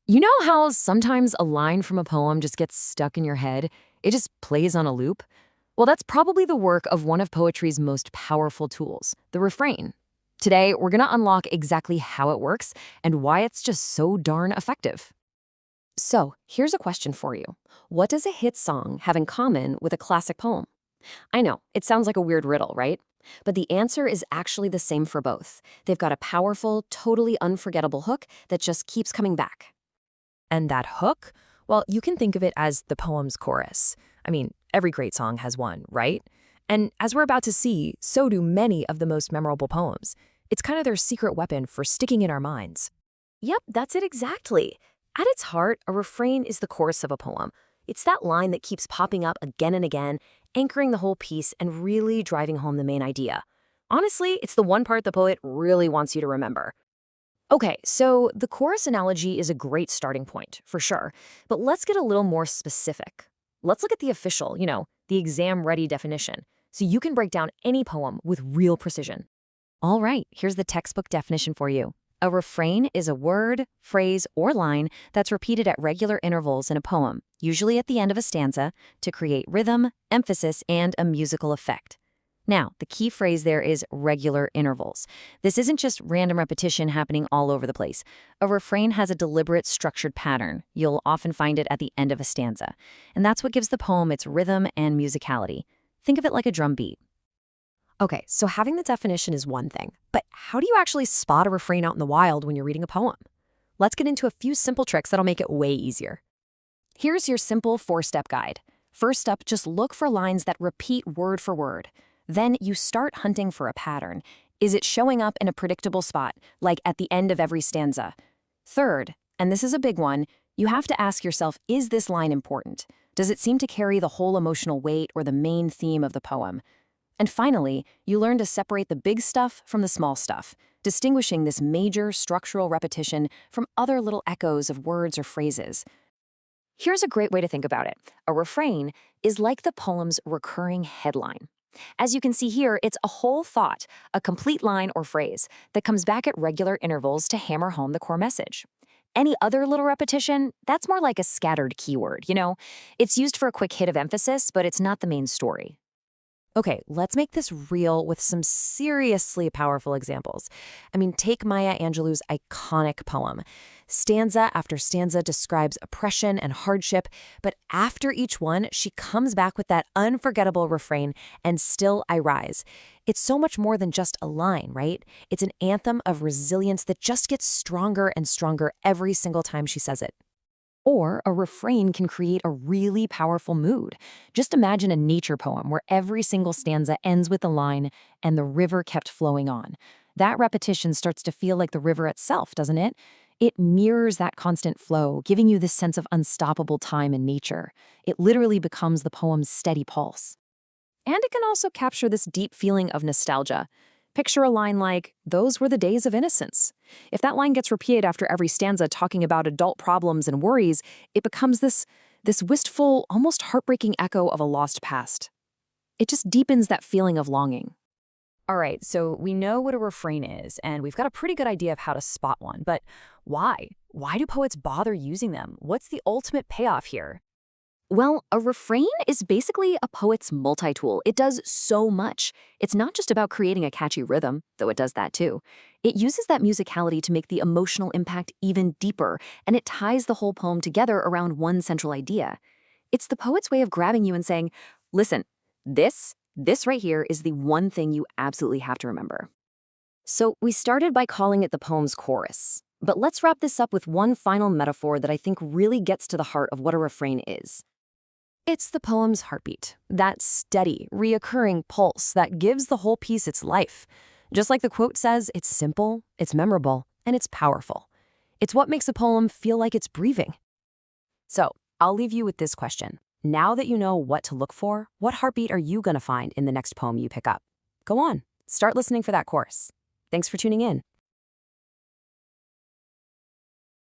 You know how sometimes a line from a poem just gets stuck in your head? It just plays on a loop? Well, that's probably the work of one of poetry's most powerful tools, the refrain. Today, we're gonna unlock exactly how it works and why it's just so darn effective. So, here's a question for you. What does a hit song have in common with a classic poem? I know, it sounds like a weird riddle, right? But the answer is actually the same for both. They've got a powerful, totally unforgettable hook that just keeps coming back. And that hook? Well, you can think of it as the poem's chorus. I mean, every great song has one, right? And as we're about to see, so do many of the most memorable poems. It's kind of their secret weapon for sticking in our minds. Yep, that's it exactly. At its heart, a refrain is the chorus of a poem. It's that line that keeps popping up again and again, anchoring the whole piece and really driving home the main idea. Honestly, it's the one part the poet really wants you to remember. Okay, so the chorus analogy is a great starting point, for sure, but let's get a little more specific. Let's look at the official, the exam-ready definition, so you can break down any poem with real precision. All right, here's the textbook definition for you. A refrain is a word, phrase, or line that's repeated at regular intervals in a poem, usually at the end of a stanza, to create rhythm, emphasis, and a musical effect. Now, the key phrase there is regular intervals. This isn't just random repetition happening all over the place. A refrain has a deliberate, structured pattern. You'll often find it at the end of a stanza. And that's what gives the poem its rhythm and musicality. Think of it like a drum beat. Okay, so having the definition is one thing, but how do you actually spot a refrain out in the wild when you're reading a poem? Let's get into a few simple tricks that'll make it way easier. Here's your simple 4-step guide. First up, just look for lines that repeat word for word. Then you start hunting for a pattern. Is it showing up in a predictable spot, like at the end of every stanza? Third, and this is a big one, you have to ask yourself, is this line important? Does it seem to carry the whole emotional weight or the main theme of the poem? And finally, you learn to separate the big stuff from the small stuff, distinguishing this major structural repetition from other little echoes of words or phrases. Here's a great way to think about it. A refrain is like the poem's recurring headline. As you can see here, it's a whole thought, a complete line or phrase that comes back at regular intervals to hammer home the core message. Any other little repetition, that's more like a scattered keyword, It's used for a quick hit of emphasis, but it's not the main story. Okay, let's make this real with some seriously powerful examples. Take Maya Angelou's iconic poem. Stanza after stanza describes oppression and hardship, but after each one, she comes back with that unforgettable refrain, "And still I rise." It's so much more than just a line, right? It's an anthem of resilience that just gets stronger and stronger every single time she says it. Or a refrain can create a really powerful mood. Just imagine a nature poem where every single stanza ends with the line, "and the river kept flowing on." That repetition starts to feel like the river itself, doesn't it? It mirrors that constant flow, giving you this sense of unstoppable time in nature. It literally becomes the poem's steady pulse. And it can also capture this deep feeling of nostalgia. Picture a line like, "Those were the days of innocence." If that line gets repeated after every stanza talking about adult problems and worries, it becomes this wistful, almost heartbreaking echo of a lost past. It just deepens that feeling of longing. All right, so we know what a refrain is, and we've got a pretty good idea of how to spot one, but why? Why do poets bother using them? What's the ultimate payoff here? Well, a refrain is basically a poet's multi-tool. It does so much. It's not just about creating a catchy rhythm, though it does that too. It uses that musicality to make the emotional impact even deeper, and it ties the whole poem together around one central idea. It's the poet's way of grabbing you and saying, listen, this right here is the one thing you absolutely have to remember. So we started by calling it the poem's chorus. But let's wrap this up with one final metaphor that I think really gets to the heart of what a refrain is. It's the poem's heartbeat, that steady, reoccurring pulse that gives the whole piece its life. Just like the quote says, it's simple, it's memorable, and it's powerful. It's what makes a poem feel like it's breathing. So, I'll leave you with this question. Now that you know what to look for, what heartbeat are you going to find in the next poem you pick up? Go on, start listening for that chorus. Thanks for tuning in.